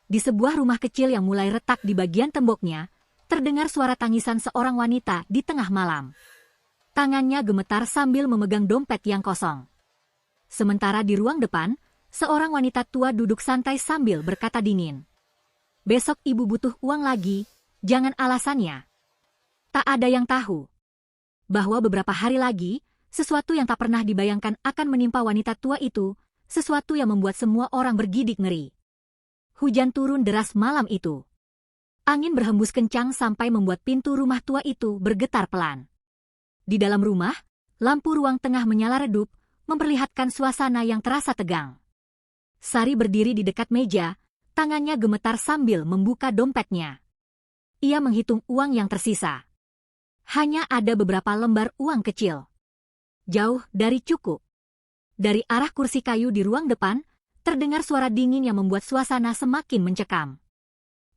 Di sebuah rumah kecil yang mulai retak di bagian temboknya, terdengar suara tangisan seorang wanita di tengah malam. Tangannya gemetar sambil memegang dompet yang kosong. Sementara di ruang depan, seorang wanita tua duduk santai sambil berkata dingin. "Besok ibu butuh uang lagi, jangan alasannya." Tak ada yang tahu bahwa beberapa hari lagi, sesuatu yang tak pernah dibayangkan akan menimpa wanita tua itu, sesuatu yang membuat semua orang bergidik ngeri. Hujan turun deras malam itu. Angin berhembus kencang sampai membuat pintu rumah tua itu bergetar pelan. Di dalam rumah, lampu ruang tengah menyala redup, memperlihatkan suasana yang terasa tegang. Sari berdiri di dekat meja, tangannya gemetar sambil membuka dompetnya. Ia menghitung uang yang tersisa. Hanya ada beberapa lembar uang kecil. Jauh dari cukup. Dari arah kursi kayu di ruang depan, terdengar suara dingin yang membuat suasana semakin mencekam.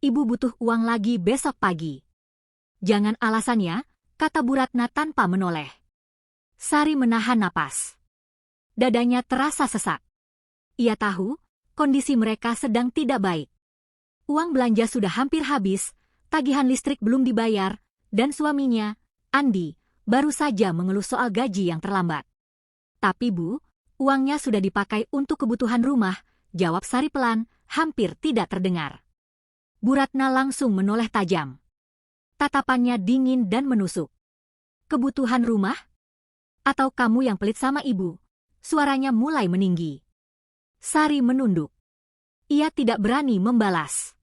"Ibu butuh uang lagi besok pagi." "Jangan alasannya," kata Bu Ratna tanpa menoleh. Sari menahan napas. Dadanya terasa sesak. Ia tahu, kondisi mereka sedang tidak baik. Uang belanja sudah hampir habis, tagihan listrik belum dibayar, dan suaminya, Andi, baru saja mengeluh soal gaji yang terlambat. "Tapi Bu, uangnya sudah dipakai untuk kebutuhan rumah," jawab Sari pelan, hampir tidak terdengar. Bu Ratna langsung menoleh tajam. Tatapannya dingin dan menusuk. "Kebutuhan rumah? Atau kamu yang pelit sama ibu?" Suaranya mulai meninggi. Sari menunduk. Ia tidak berani membalas.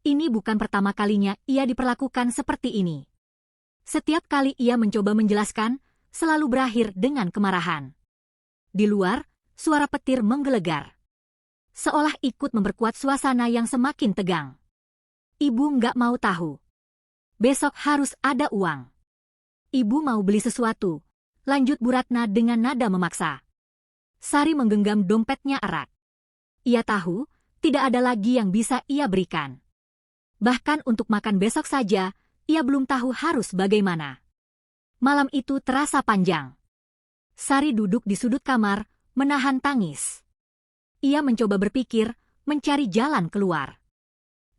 Ini bukan pertama kalinya ia diperlakukan seperti ini. Setiap kali ia mencoba menjelaskan, selalu berakhir dengan kemarahan. Di luar, suara petir menggelegar. Seolah ikut memperkuat suasana yang semakin tegang. "Ibu nggak mau tahu. Besok harus ada uang." "Ibu mau beli sesuatu," lanjut Bu Ratna dengan nada memaksa. Sari menggenggam dompetnya erat. Ia tahu, tidak ada lagi yang bisa ia berikan. Bahkan untuk makan besok saja, ia belum tahu harus bagaimana. Malam itu terasa panjang. Sari duduk di sudut kamar, menahan tangis. Ia mencoba berpikir, mencari jalan keluar.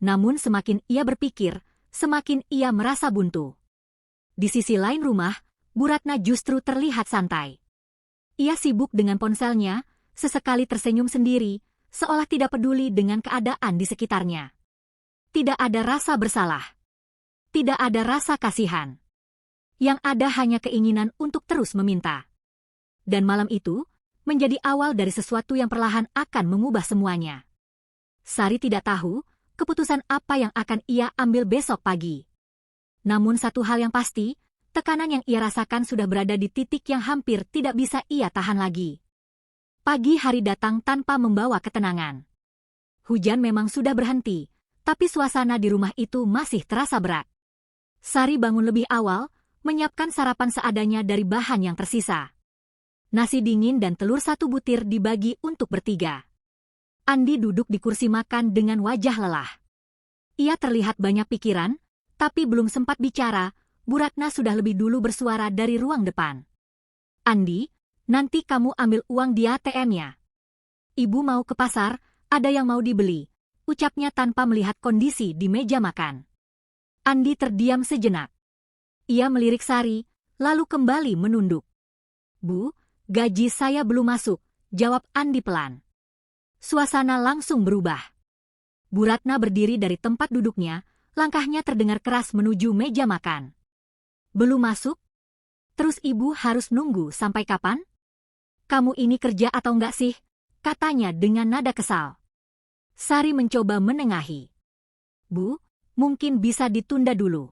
Namun semakin ia berpikir, semakin ia merasa buntu. Di sisi lain rumah, Bu Ratna justru terlihat santai. Ia sibuk dengan ponselnya, sesekali tersenyum sendiri, seolah tidak peduli dengan keadaan di sekitarnya. Tidak ada rasa bersalah. Tidak ada rasa kasihan. Yang ada hanya keinginan untuk terus meminta. Dan malam itu, menjadi awal dari sesuatu yang perlahan akan mengubah semuanya. Sari tidak tahu, keputusan apa yang akan ia ambil besok pagi. Namun satu hal yang pasti, tekanan yang ia rasakan sudah berada di titik yang hampir tidak bisa ia tahan lagi. Pagi hari datang tanpa membawa ketenangan. Hujan memang sudah berhenti, tapi suasana di rumah itu masih terasa berat. Sari bangun lebih awal, menyiapkan sarapan seadanya dari bahan yang tersisa. Nasi dingin dan telur satu butir dibagi untuk bertiga. Andi duduk di kursi makan dengan wajah lelah. Ia terlihat banyak pikiran, tapi belum sempat bicara, Bu Ratna sudah lebih dulu bersuara dari ruang depan. "Andi, nanti kamu ambil uang di ATM-nya. Ibu mau ke pasar, ada yang mau dibeli," ucapnya tanpa melihat kondisi di meja makan. Andi terdiam sejenak. Ia melirik Sari, lalu kembali menunduk. "Bu, gaji saya belum masuk," jawab Andi pelan. Suasana langsung berubah. Bu Ratna berdiri dari tempat duduknya, langkahnya terdengar keras menuju meja makan. "Belum masuk? Terus ibu harus nunggu sampai kapan? Kamu ini kerja atau enggak sih?" katanya dengan nada kesal. Sari mencoba menengahi. "Bu, mungkin bisa ditunda dulu.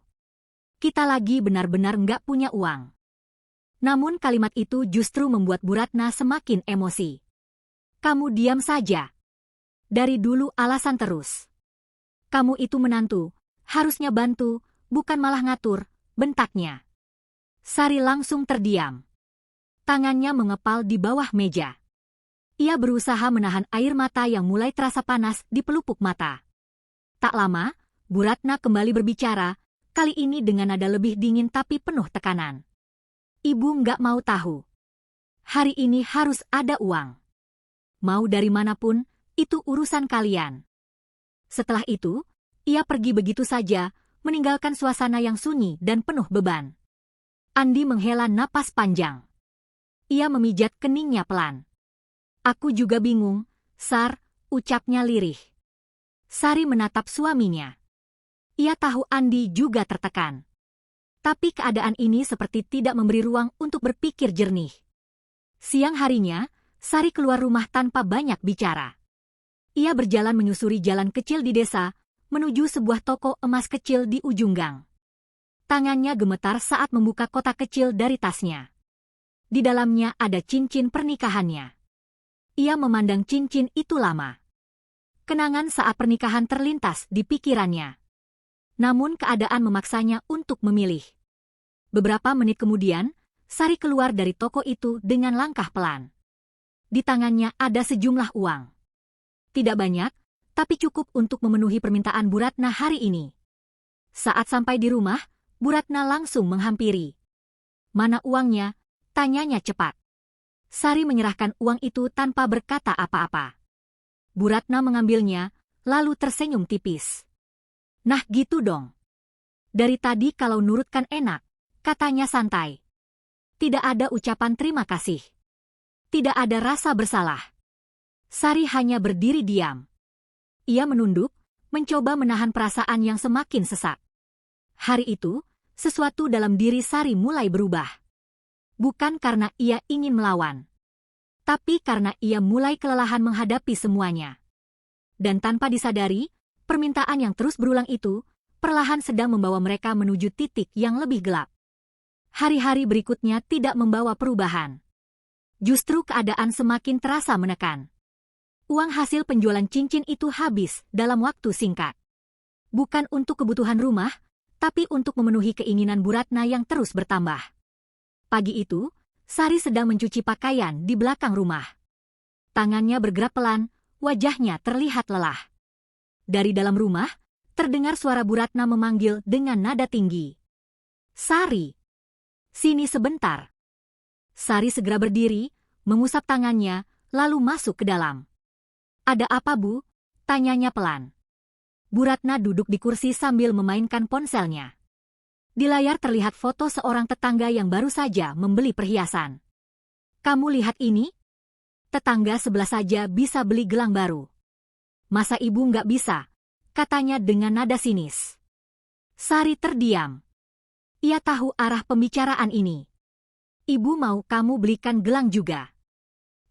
Kita lagi benar-benar enggak punya uang." Namun kalimat itu justru membuat Bu Ratna semakin emosi. "Kamu diam saja. Dari dulu alasan terus. Kamu itu menantu, harusnya bantu, bukan malah ngatur," bentaknya. Sari langsung terdiam. Tangannya mengepal di bawah meja. Ia berusaha menahan air mata yang mulai terasa panas di pelupuk mata. Tak lama, Bu Ratna kembali berbicara, kali ini dengan nada lebih dingin tapi penuh tekanan. "Ibu nggak mau tahu. Hari ini harus ada uang. Mau dari manapun, itu urusan kalian. Setelah itu, ia pergi begitu saja, meninggalkan suasana yang sunyi dan penuh beban. Andi menghela napas panjang. Ia memijat keningnya pelan. Aku juga bingung, Sar, ucapnya lirih. Sari menatap suaminya. Ia tahu Andi juga tertekan. Tapi keadaan ini seperti tidak memberi ruang untuk berpikir jernih. Siang harinya, Sari keluar rumah tanpa banyak bicara. Ia berjalan menyusuri jalan kecil di desa, menuju sebuah toko emas kecil di ujung gang. Tangannya gemetar saat membuka kotak kecil dari tasnya. Di dalamnya ada cincin pernikahannya. Ia memandang cincin itu lama. Kenangan saat pernikahan terlintas di pikirannya. Namun keadaan memaksanya untuk memilih. Beberapa menit kemudian, Sari keluar dari toko itu dengan langkah pelan. Di tangannya ada sejumlah uang. Tidak banyak, tapi cukup untuk memenuhi permintaan Bu Ratna hari ini. Saat sampai di rumah, Bu Ratna langsung menghampiri. Mana uangnya? Tanyanya cepat. Sari menyerahkan uang itu tanpa berkata apa-apa. Bu Ratna mengambilnya, lalu tersenyum tipis. Nah gitu dong. Dari tadi kalau nurutkan enak, katanya santai. Tidak ada ucapan terima kasih. Tidak ada rasa bersalah. Sari hanya berdiri diam. Ia menunduk, mencoba menahan perasaan yang semakin sesak. Hari itu, sesuatu dalam diri Sari mulai berubah. Bukan karena ia ingin melawan, tapi karena ia mulai kelelahan menghadapi semuanya. Dan tanpa disadari, permintaan yang terus berulang itu, perlahan sedang membawa mereka menuju titik yang lebih gelap. Hari-hari berikutnya tidak membawa perubahan. Justru keadaan semakin terasa menekan. Uang hasil penjualan cincin itu habis dalam waktu singkat. Bukan untuk kebutuhan rumah, tapi untuk memenuhi keinginan Bu Ratna yang terus bertambah. Pagi itu, Sari sedang mencuci pakaian di belakang rumah. Tangannya bergerak pelan, wajahnya terlihat lelah. Dari dalam rumah, terdengar suara Bu Ratna memanggil dengan nada tinggi. Sari, sini sebentar. Sari segera berdiri, mengusap tangannya, lalu masuk ke dalam. Ada apa, Bu? Tanyanya pelan. Bu Ratna duduk di kursi sambil memainkan ponselnya. Di layar terlihat foto seorang tetangga yang baru saja membeli perhiasan. Kamu lihat ini? Tetangga sebelah saja bisa beli gelang baru. Masa ibu nggak bisa? Katanya dengan nada sinis. Sari terdiam. Ia tahu arah pembicaraan ini. Ibu mau kamu belikan gelang juga.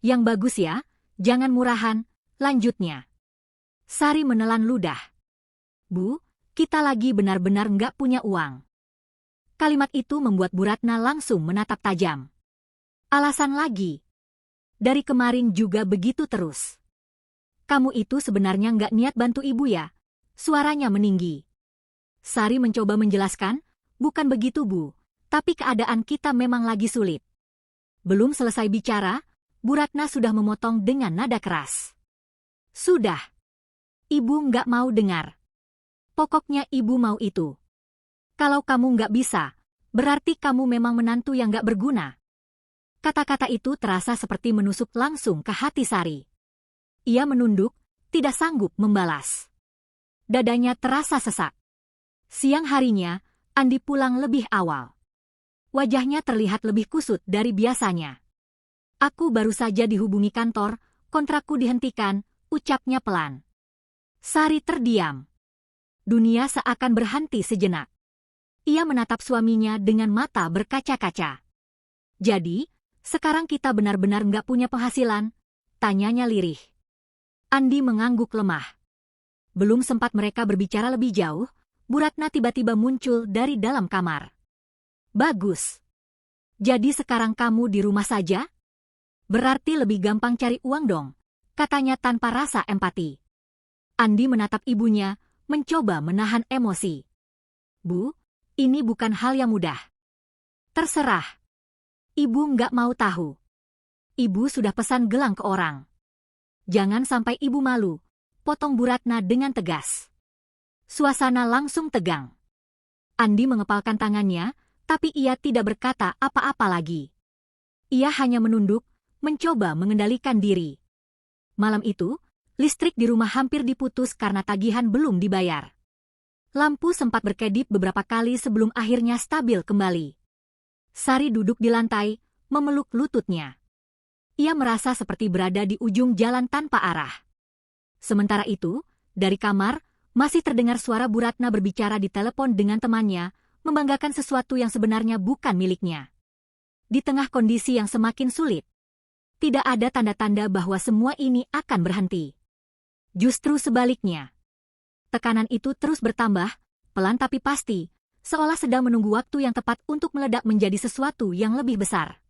Yang bagus ya, jangan murahan, lanjutnya. Sari menelan ludah. Bu, kita lagi benar-benar nggak punya uang. Kalimat itu membuat Bu Ratna langsung menatap tajam. Alasan lagi. Dari kemarin juga begitu terus. Kamu itu sebenarnya nggak niat bantu ibu ya? Suaranya meninggi. Sari mencoba menjelaskan, bukan begitu Bu, tapi keadaan kita memang lagi sulit. Belum selesai bicara, Bu Ratna sudah memotong dengan nada keras. Sudah. Ibu nggak mau dengar. Pokoknya ibu mau itu. Kalau kamu nggak bisa, berarti kamu memang menantu yang nggak berguna. Kata-kata itu terasa seperti menusuk langsung ke hati Sari. Ia menunduk, tidak sanggup membalas. Dadanya terasa sesak. Siang harinya, Andi pulang lebih awal. Wajahnya terlihat lebih kusut dari biasanya. Aku baru saja dihubungi kantor, kontrakku dihentikan, ucapnya pelan. Sari terdiam. Dunia seakan berhenti sejenak. Ia menatap suaminya dengan mata berkaca-kaca. Jadi, sekarang kita benar-benar nggak punya penghasilan? Tanyanya lirih. Andi mengangguk lemah. Belum sempat mereka berbicara lebih jauh, Bu Ratna tiba-tiba muncul dari dalam kamar. Bagus. Jadi sekarang kamu di rumah saja? Berarti lebih gampang cari uang dong, katanya tanpa rasa empati. Andi menatap ibunya, mencoba menahan emosi. Bu, ini bukan hal yang mudah. Terserah. Ibu nggak mau tahu. Ibu sudah pesan gelang ke orang. Jangan sampai ibu malu, potong Bu Ratna dengan tegas. Suasana langsung tegang. Andi mengepalkan tangannya, tapi ia tidak berkata apa-apa lagi. Ia hanya menunduk, mencoba mengendalikan diri. Malam itu, Listrik di rumah hampir diputus karena tagihan belum dibayar. Lampu sempat berkedip beberapa kali sebelum akhirnya stabil kembali. Sari duduk di lantai, memeluk lututnya. Ia merasa seperti berada di ujung jalan tanpa arah. Sementara itu, dari kamar, masih terdengar suara Bu Ratna berbicara di telepon dengan temannya, membanggakan sesuatu yang sebenarnya bukan miliknya. Di tengah kondisi yang semakin sulit, tidak ada tanda-tanda bahwa semua ini akan berhenti. Justru sebaliknya. Tekanan itu terus bertambah, pelan tapi pasti, seolah sedang menunggu waktu yang tepat untuk meledak menjadi sesuatu yang lebih besar.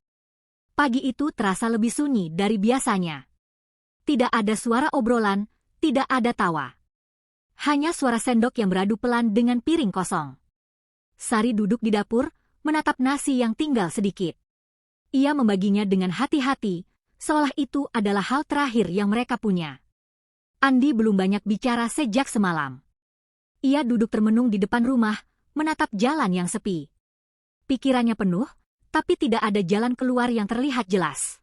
Pagi itu terasa lebih sunyi dari biasanya. Tidak ada suara obrolan, tidak ada tawa. Hanya suara sendok yang beradu pelan dengan piring kosong. Sari duduk di dapur, menatap nasi yang tinggal sedikit. Ia membaginya dengan hati-hati, seolah itu adalah hal terakhir yang mereka punya. Andi belum banyak bicara sejak semalam. Ia duduk termenung di depan rumah, menatap jalan yang sepi. Pikirannya penuh, tapi tidak ada jalan keluar yang terlihat jelas.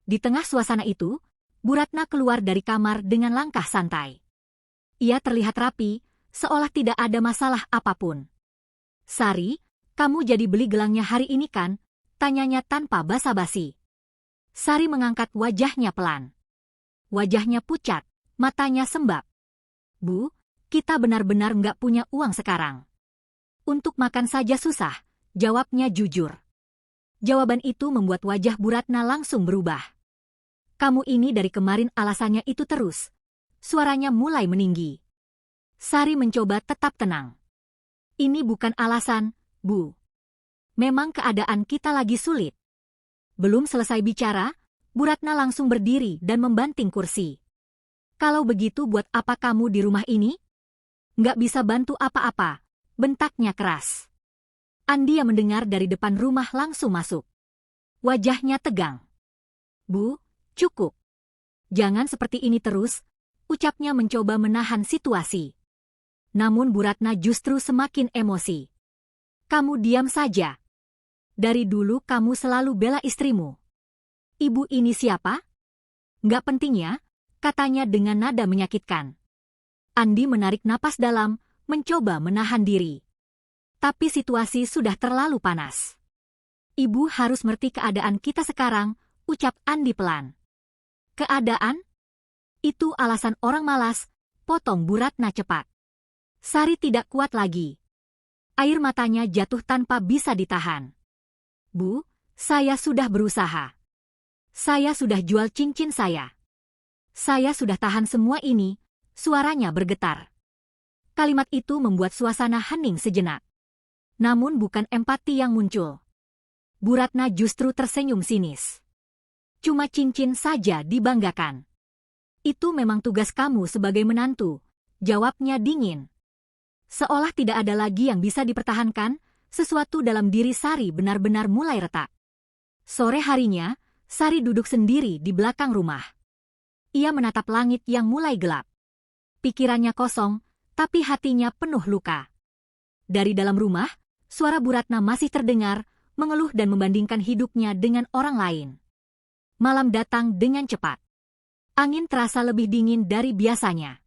Di tengah suasana itu, Bu Ratna keluar dari kamar dengan langkah santai. Ia terlihat rapi, seolah tidak ada masalah apapun. "Sari, kamu jadi beli gelangnya hari ini kan?" tanyanya tanpa basa-basi. Sari mengangkat wajahnya pelan. Wajahnya pucat, matanya sembab. "Bu, kita benar-benar nggak punya uang sekarang. Untuk makan saja susah," jawabnya jujur. Jawaban itu membuat wajah Bu Ratna langsung berubah. "Kamu ini dari kemarin alasannya itu terus." Suaranya mulai meninggi. Sari mencoba tetap tenang. "Ini bukan alasan, Bu. Memang keadaan kita lagi sulit." Belum selesai bicara, Bu Ratna langsung berdiri dan membanting kursi. "Kalau begitu buat apa kamu di rumah ini? Nggak bisa bantu apa-apa," bentaknya keras. Andi yang mendengar dari depan rumah langsung masuk. Wajahnya tegang. "Bu, cukup. Jangan seperti ini terus," ucapnya mencoba menahan situasi. Namun Bu Ratna justru semakin emosi. "Kamu diam saja. Dari dulu kamu selalu bela istrimu. Ibu ini siapa? Nggak penting ya," katanya dengan nada menyakitkan. Andi menarik napas dalam, mencoba menahan diri. Tapi situasi sudah terlalu panas. "Ibu harus mengerti keadaan kita sekarang," ucap Andi pelan. "Keadaan? Itu alasan orang malas," potong Bu Ratna cepat. Sari tidak kuat lagi. Air matanya jatuh tanpa bisa ditahan. "Bu, saya sudah berusaha. Saya sudah jual cincin saya. Saya sudah tahan semua ini," suaranya bergetar. Kalimat itu membuat suasana hening sejenak. Namun bukan empati yang muncul. Bu Ratna justru tersenyum sinis. "Cuma cincin saja dibanggakan. Itu memang tugas kamu sebagai menantu," jawabnya dingin. Seolah tidak ada lagi yang bisa dipertahankan, sesuatu dalam diri Sari benar-benar mulai retak. Sore harinya, Sari duduk sendiri di belakang rumah. Ia menatap langit yang mulai gelap. Pikirannya kosong, tapi hatinya penuh luka. Dari dalam rumah, suara Bu Ratna masih terdengar, mengeluh dan membandingkan hidupnya dengan orang lain. Malam datang dengan cepat. Angin terasa lebih dingin dari biasanya.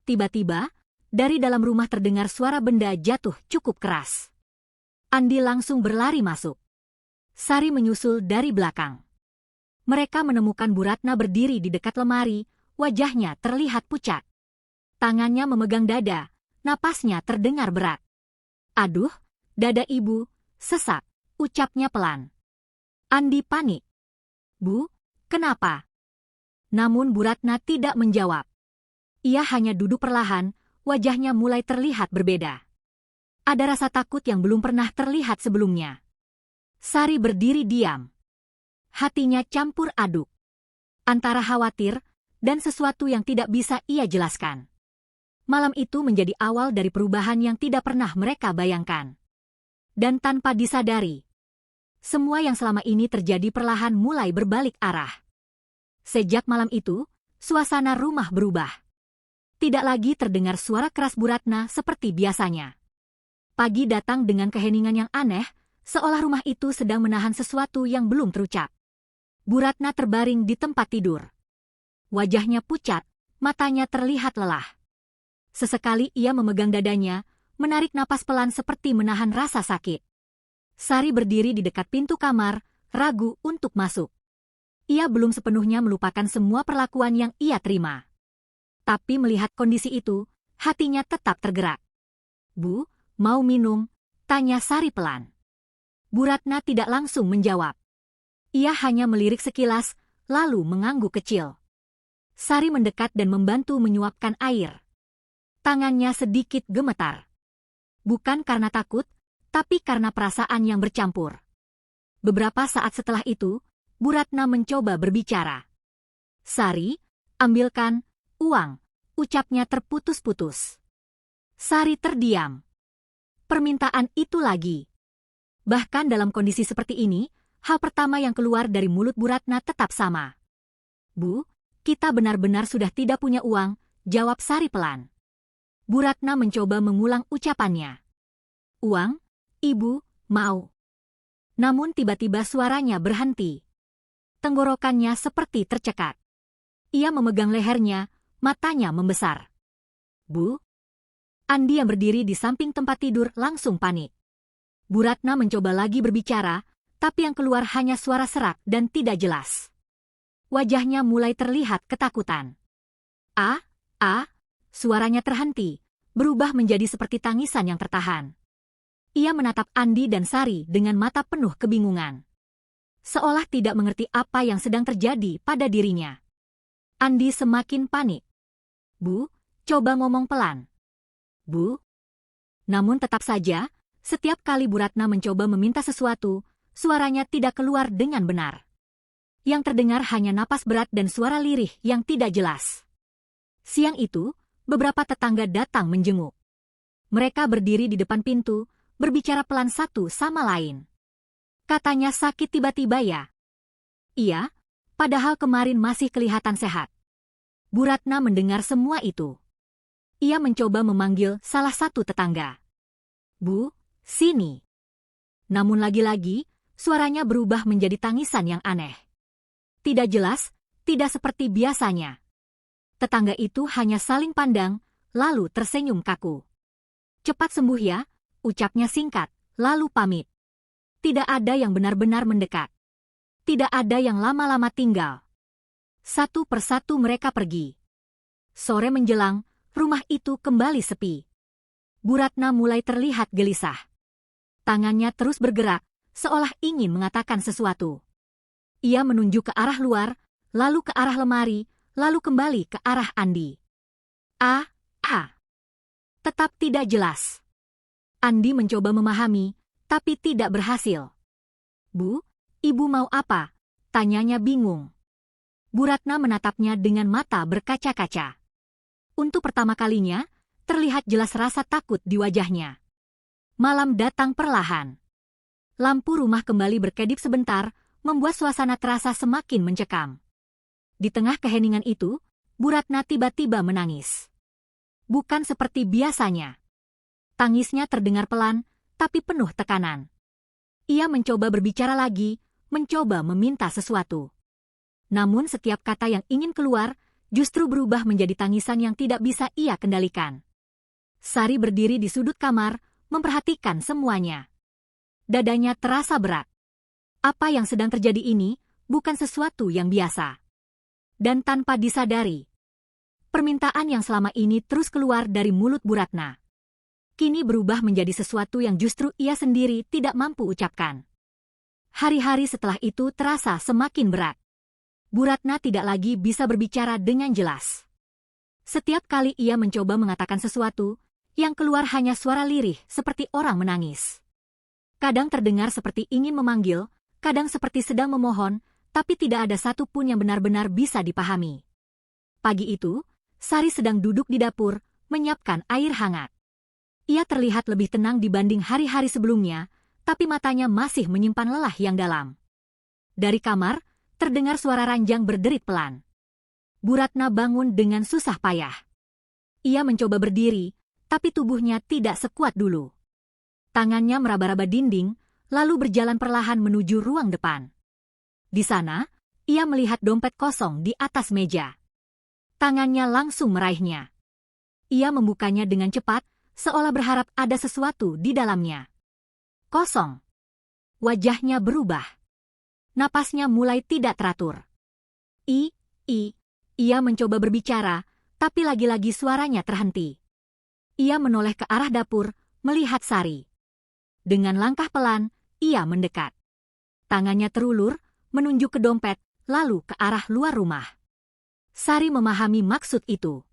Tiba-tiba, dari dalam rumah terdengar suara benda jatuh cukup keras. Andi langsung berlari masuk. Sari menyusul dari belakang. Mereka menemukan Bu Ratna berdiri di dekat lemari, wajahnya terlihat pucat. Tangannya memegang dada, napasnya terdengar berat. "Aduh, dada ibu, sesak," ucapnya pelan. Andi panik. "Bu, kenapa?" Namun Bu Ratna tidak menjawab. Ia hanya duduk perlahan, wajahnya mulai terlihat berbeda. Ada rasa takut yang belum pernah terlihat sebelumnya. Sari berdiri diam. Hatinya campur aduk. Antara khawatir dan sesuatu yang tidak bisa ia jelaskan. Malam itu menjadi awal dari perubahan yang tidak pernah mereka bayangkan. Dan tanpa disadari, semua yang selama ini terjadi perlahan mulai berbalik arah. Sejak malam itu, suasana rumah berubah. Tidak lagi terdengar suara keras Bu Ratna seperti biasanya. Pagi datang dengan keheningan yang aneh, seolah rumah itu sedang menahan sesuatu yang belum terucap. Bu Ratna terbaring di tempat tidur. Wajahnya pucat, matanya terlihat lelah. Sesekali ia memegang dadanya, menarik napas pelan seperti menahan rasa sakit. Sari berdiri di dekat pintu kamar, ragu untuk masuk. Ia belum sepenuhnya melupakan semua perlakuan yang ia terima. Tapi melihat kondisi itu, hatinya tetap tergerak. "Bu, mau minum?" tanya Sari pelan. Bu Ratna tidak langsung menjawab. Ia hanya melirik sekilas, lalu mengangguk kecil. Sari mendekat dan membantu menyuapkan air. Tangannya sedikit gemetar. Bukan karena takut, tapi karena perasaan yang bercampur. Beberapa saat setelah itu, Bu Ratna mencoba berbicara. "Sari, ambilkan uang," ucapnya terputus-putus. Sari terdiam. Permintaan itu lagi. Bahkan dalam kondisi seperti ini, hal pertama yang keluar dari mulut Bu Ratna tetap sama. "Bu, kita benar-benar sudah tidak punya uang," jawab Sari pelan. Bu Ratna mencoba mengulang ucapannya. "Uang? Ibu mau." Namun tiba-tiba suaranya berhenti. Tenggorokannya seperti tercekat. Ia memegang lehernya, matanya membesar. "Bu?" Andi yang berdiri di samping tempat tidur langsung panik. Bu Ratna mencoba lagi berbicara, tapi yang keluar hanya suara serak dan tidak jelas. Wajahnya mulai terlihat ketakutan. Suaranya terhenti, berubah menjadi seperti tangisan yang tertahan. Ia menatap Andi dan Sari dengan mata penuh kebingungan. Seolah tidak mengerti apa yang sedang terjadi pada dirinya. Andi semakin panik. "Bu, coba ngomong pelan." "Bu?" Namun tetap saja, setiap kali Bu Ratna mencoba meminta sesuatu, suaranya tidak keluar dengan benar. Yang terdengar hanya napas berat dan suara lirih yang tidak jelas. Siang itu, beberapa tetangga datang menjenguk. Mereka berdiri di depan pintu, berbicara pelan satu sama lain. "Katanya sakit tiba-tiba ya?" "Iya, padahal kemarin masih kelihatan sehat." Bu Ratna mendengar semua itu. Ia mencoba memanggil salah satu tetangga. "Bu, sini." Namun lagi-lagi, suaranya berubah menjadi tangisan yang aneh. Tidak jelas, tidak seperti biasanya. Tetangga itu hanya saling pandang, lalu tersenyum kaku. "Cepat sembuh ya," ucapnya singkat, lalu pamit. Tidak ada yang benar-benar mendekat. Tidak ada yang lama-lama tinggal. Satu persatu mereka pergi. Sore menjelang, rumah itu kembali sepi. Bu Ratna mulai terlihat gelisah. Tangannya terus bergerak, seolah ingin mengatakan sesuatu. Ia menunjuk ke arah luar, lalu ke arah lemari, lalu kembali ke arah Andi. Tetap tidak jelas. Andi mencoba memahami, tapi tidak berhasil. "Bu, ibu mau apa?" tanyanya bingung. Bu Ratna menatapnya dengan mata berkaca-kaca. Untuk pertama kalinya, terlihat jelas rasa takut di wajahnya. Malam datang perlahan. Lampu rumah kembali berkedip sebentar, membuat suasana terasa semakin mencekam. Di tengah keheningan itu, Bu Ratna tiba-tiba menangis. Bukan seperti biasanya. Tangisnya terdengar pelan, tapi penuh tekanan. Ia mencoba berbicara lagi, mencoba meminta sesuatu. Namun setiap kata yang ingin keluar, justru berubah menjadi tangisan yang tidak bisa ia kendalikan. Sari berdiri di sudut kamar, memperhatikan semuanya. Dadanya terasa berat. Apa yang sedang terjadi ini bukan sesuatu yang biasa. Dan tanpa disadari, permintaan yang selama ini terus keluar dari mulut Bu Ratna kini berubah menjadi sesuatu yang justru ia sendiri tidak mampu ucapkan. Hari-hari setelah itu terasa semakin berat. Bu Ratna tidak lagi bisa berbicara dengan jelas. Setiap kali ia mencoba mengatakan sesuatu, yang keluar hanya suara lirih seperti orang menangis. Kadang terdengar seperti ingin memanggil, kadang seperti sedang memohon, tapi tidak ada satu pun yang benar-benar bisa dipahami. Pagi itu, Sari sedang duduk di dapur, menyiapkan air hangat. Ia terlihat lebih tenang dibanding hari-hari sebelumnya, tapi matanya masih menyimpan lelah yang dalam. Dari kamar, terdengar suara ranjang berderit pelan. Bu Ratna bangun dengan susah payah. Ia mencoba berdiri, tapi tubuhnya tidak sekuat dulu. Tangannya meraba-raba dinding, lalu berjalan perlahan menuju ruang depan. Di sana, ia melihat dompet kosong di atas meja. Tangannya langsung meraihnya. Ia membukanya dengan cepat, seolah berharap ada sesuatu di dalamnya. Kosong. Wajahnya berubah. Napasnya mulai tidak teratur. Ia mencoba berbicara, tapi lagi-lagi suaranya terhenti. Ia menoleh ke arah dapur, melihat Sari. Dengan langkah pelan, ia mendekat. Tangannya terulur, menunjuk ke dompet, lalu ke arah luar rumah. Sari memahami maksud itu.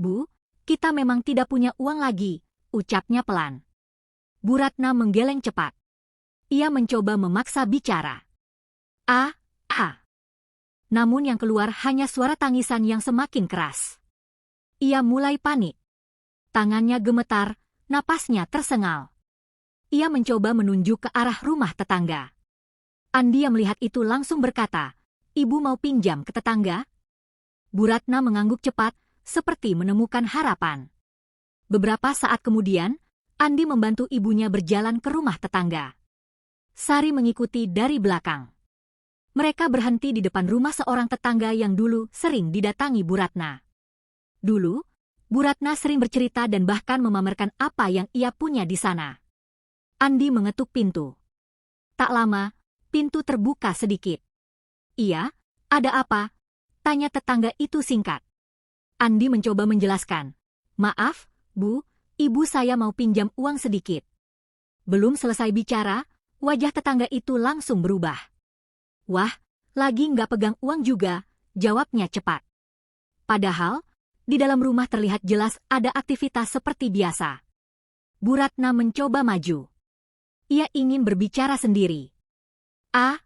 "Bu, kita memang tidak punya uang lagi," ucapnya pelan. Bu Ratna menggeleng cepat. Ia mencoba memaksa bicara. "Ah. Namun yang keluar hanya suara tangisan yang semakin keras. Ia mulai panik. Tangannya gemetar, napasnya tersengal. Ia mencoba menunjuk ke arah rumah tetangga. Andi yang melihat itu langsung berkata, "Ibu mau pinjam ke tetangga?" Bu Ratna mengangguk cepat, seperti menemukan harapan. Beberapa saat kemudian, Andi membantu ibunya berjalan ke rumah tetangga. Sari mengikuti dari belakang. Mereka berhenti di depan rumah seorang tetangga yang dulu sering didatangi Bu Ratna. Dulu, Bu Ratna sering bercerita dan bahkan memamerkan apa yang ia punya di sana. Andi mengetuk pintu. Tak lama, pintu terbuka sedikit. "Iya, ada apa?" tanya tetangga itu singkat. Andi mencoba menjelaskan. "Maaf, Bu, ibu saya mau pinjam uang sedikit." Belum selesai bicara, wajah tetangga itu langsung berubah. "Wah, lagi nggak pegang uang juga," jawabnya cepat. Padahal, di dalam rumah terlihat jelas ada aktivitas seperti biasa. Bu Ratna mencoba maju. Ia ingin berbicara sendiri. "Ah.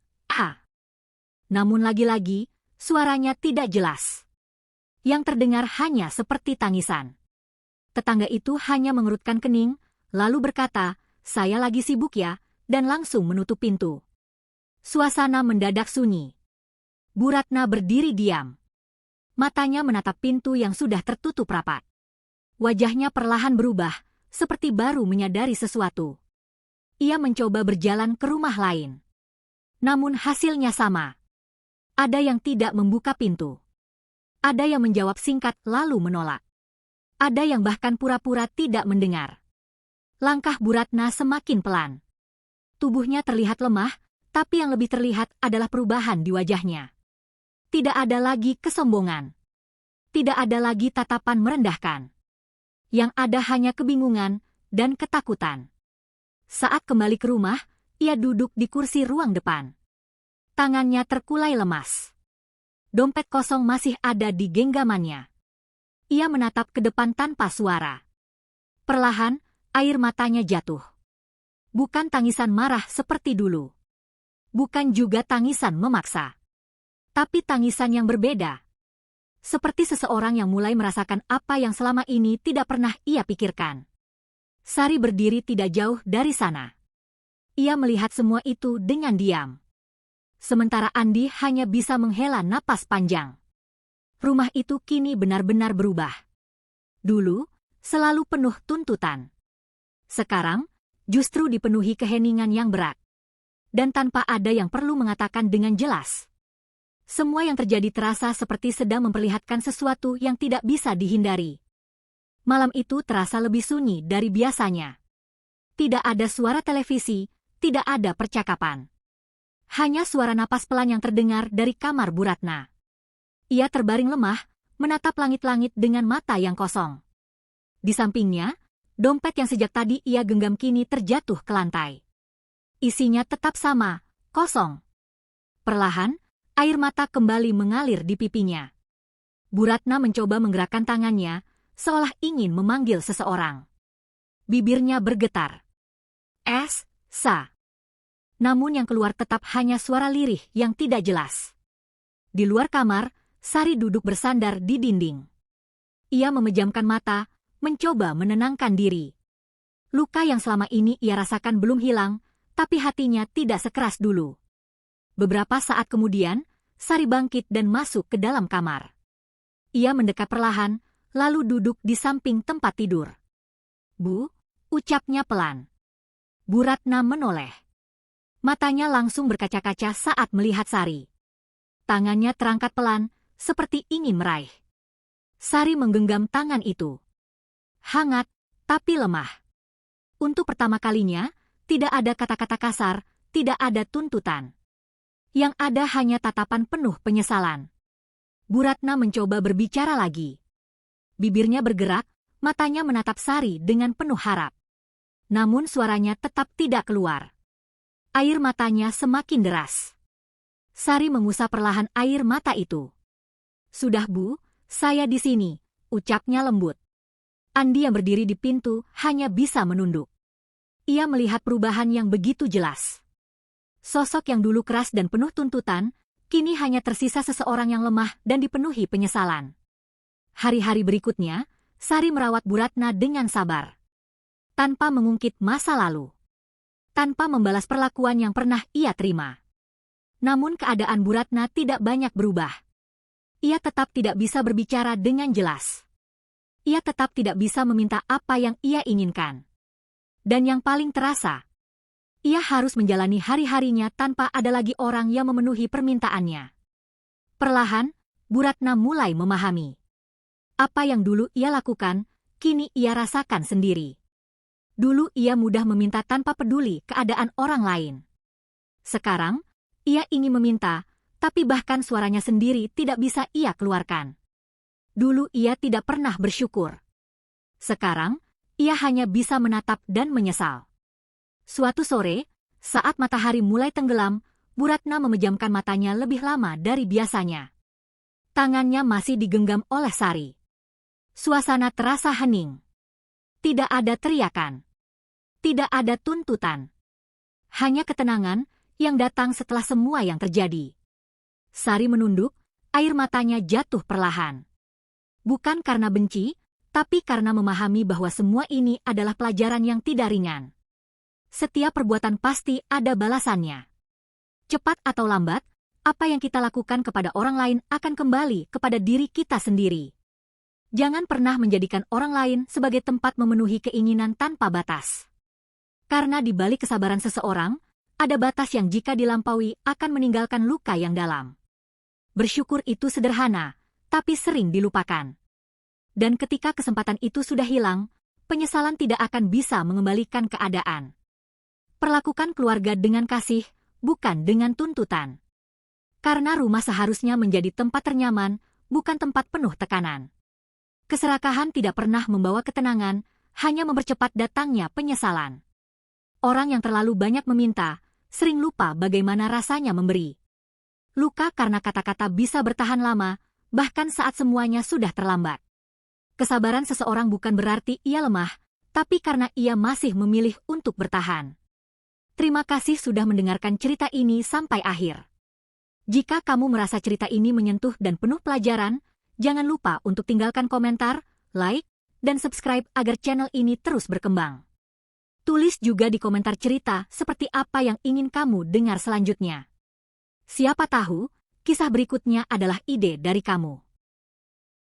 Namun lagi-lagi, suaranya tidak jelas. Yang terdengar hanya seperti tangisan. Tetangga itu hanya mengerutkan kening, lalu berkata, "Saya lagi sibuk ya," dan langsung menutup pintu. Suasana mendadak sunyi. Bu Ratna berdiri diam. Matanya menatap pintu yang sudah tertutup rapat. Wajahnya perlahan berubah, seperti baru menyadari sesuatu. Ia mencoba berjalan ke rumah lain. Namun hasilnya sama. Ada yang tidak membuka pintu. Ada yang menjawab singkat lalu menolak. Ada yang bahkan pura-pura tidak mendengar. Langkah Bu Ratna semakin pelan. Tubuhnya terlihat lemah, tapi yang lebih terlihat adalah perubahan di wajahnya. Tidak ada lagi kesombongan. Tidak ada lagi tatapan merendahkan. Yang ada hanya kebingungan dan ketakutan. Saat kembali ke rumah, ia duduk di kursi ruang depan. Tangannya terkulai lemas. Dompet kosong masih ada di genggamannya. Ia menatap ke depan tanpa suara. Perlahan, air matanya jatuh. Bukan tangisan marah seperti dulu. Bukan juga tangisan memaksa. Tapi tangisan yang berbeda. Seperti seseorang yang mulai merasakan apa yang selama ini tidak pernah ia pikirkan. Sari berdiri tidak jauh dari sana. Ia melihat semua itu dengan diam. Sementara Andi hanya bisa menghela napas panjang. Rumah itu kini benar-benar berubah. Dulu, selalu penuh tuntutan. Sekarang, justru dipenuhi keheningan yang berat. Dan tanpa ada yang perlu mengatakan dengan jelas. Semua yang terjadi terasa seperti sedang memperlihatkan sesuatu yang tidak bisa dihindari. Malam itu terasa lebih sunyi dari biasanya. Tidak ada suara televisi, tidak ada percakapan. Hanya suara napas pelan yang terdengar dari kamar Bu Ratna. Ia terbaring lemah, menatap langit-langit dengan mata yang kosong. Di sampingnya, dompet yang sejak tadi ia genggam kini terjatuh ke lantai. Isinya tetap sama, kosong. Perlahan, air mata kembali mengalir di pipinya. Bu Ratna mencoba menggerakkan tangannya, seolah ingin memanggil seseorang. Bibirnya bergetar. "Sa." Namun yang keluar tetap hanya suara lirih yang tidak jelas. Di luar kamar, Sari duduk bersandar di dinding. Ia memejamkan mata, mencoba menenangkan diri. Luka yang selama ini ia rasakan belum hilang, tapi hatinya tidak sekeras dulu. Beberapa saat kemudian, Sari bangkit dan masuk ke dalam kamar. Ia mendekat perlahan, lalu duduk di samping tempat tidur. "Bu," ucapnya pelan. Bu Ratna menoleh. Matanya langsung berkaca-kaca saat melihat Sari. Tangannya terangkat pelan, seperti ingin meraih. Sari menggenggam tangan itu. Hangat, tapi lemah. Untuk pertama kalinya, tidak ada kata-kata kasar, tidak ada tuntutan. Yang ada hanya tatapan penuh penyesalan. Bu Ratna mencoba berbicara lagi. Bibirnya bergerak, matanya menatap Sari dengan penuh harap. Namun suaranya tetap tidak keluar. Air matanya semakin deras. Sari mengusap perlahan air mata itu. "Sudah Bu, saya di sini," ucapnya lembut. Andi yang berdiri di pintu hanya bisa menunduk. Ia melihat perubahan yang begitu jelas. Sosok yang dulu keras dan penuh tuntutan, kini hanya tersisa seseorang yang lemah dan dipenuhi penyesalan. Hari-hari berikutnya, Sari merawat Bu Ratna dengan sabar. Tanpa mengungkit masa lalu. Tanpa membalas perlakuan yang pernah ia terima. Namun keadaan Bu Ratna tidak banyak berubah. Ia tetap tidak bisa berbicara dengan jelas. Ia tetap tidak bisa meminta apa yang ia inginkan. Dan yang paling terasa, ia harus menjalani hari-harinya tanpa ada lagi orang yang memenuhi permintaannya. Perlahan, Bu Ratna mulai memahami. Apa yang dulu ia lakukan, kini ia rasakan sendiri. Dulu ia mudah meminta tanpa peduli keadaan orang lain. Sekarang, ia ingin meminta, tapi bahkan suaranya sendiri tidak bisa ia keluarkan. Dulu ia tidak pernah bersyukur. Sekarang, ia hanya bisa menatap dan menyesal. Suatu sore, saat matahari mulai tenggelam, Bu Ratna memejamkan matanya lebih lama dari biasanya. Tangannya masih digenggam oleh Sari. Suasana terasa hening. Tidak ada teriakan. Tidak ada tuntutan. Hanya ketenangan yang datang setelah semua yang terjadi. Sari menunduk, air matanya jatuh perlahan. Bukan karena benci, tapi karena memahami bahwa semua ini adalah pelajaran yang tidak ringan. Setiap perbuatan pasti ada balasannya. Cepat atau lambat, apa yang kita lakukan kepada orang lain akan kembali kepada diri kita sendiri. Jangan pernah menjadikan orang lain sebagai tempat memenuhi keinginan tanpa batas. Karena di balik kesabaran seseorang, ada batas yang jika dilampaui akan meninggalkan luka yang dalam. Bersyukur itu sederhana, tapi sering dilupakan. Dan ketika kesempatan itu sudah hilang, penyesalan tidak akan bisa mengembalikan keadaan. Perlakukan keluarga dengan kasih, bukan dengan tuntutan. Karena rumah seharusnya menjadi tempat ternyaman, bukan tempat penuh tekanan. Keserakahan tidak pernah membawa ketenangan, hanya mempercepat datangnya penyesalan. Orang yang terlalu banyak meminta, sering lupa bagaimana rasanya memberi. Luka karena kata-kata bisa bertahan lama, bahkan saat semuanya sudah terlambat. Kesabaran seseorang bukan berarti ia lemah, tapi karena ia masih memilih untuk bertahan. Terima kasih sudah mendengarkan cerita ini sampai akhir. Jika kamu merasa cerita ini menyentuh dan penuh pelajaran, jangan lupa untuk tinggalkan komentar, like, dan subscribe agar channel ini terus berkembang. Tulis juga di komentar cerita seperti apa yang ingin kamu dengar selanjutnya. Siapa tahu, kisah berikutnya adalah ide dari kamu.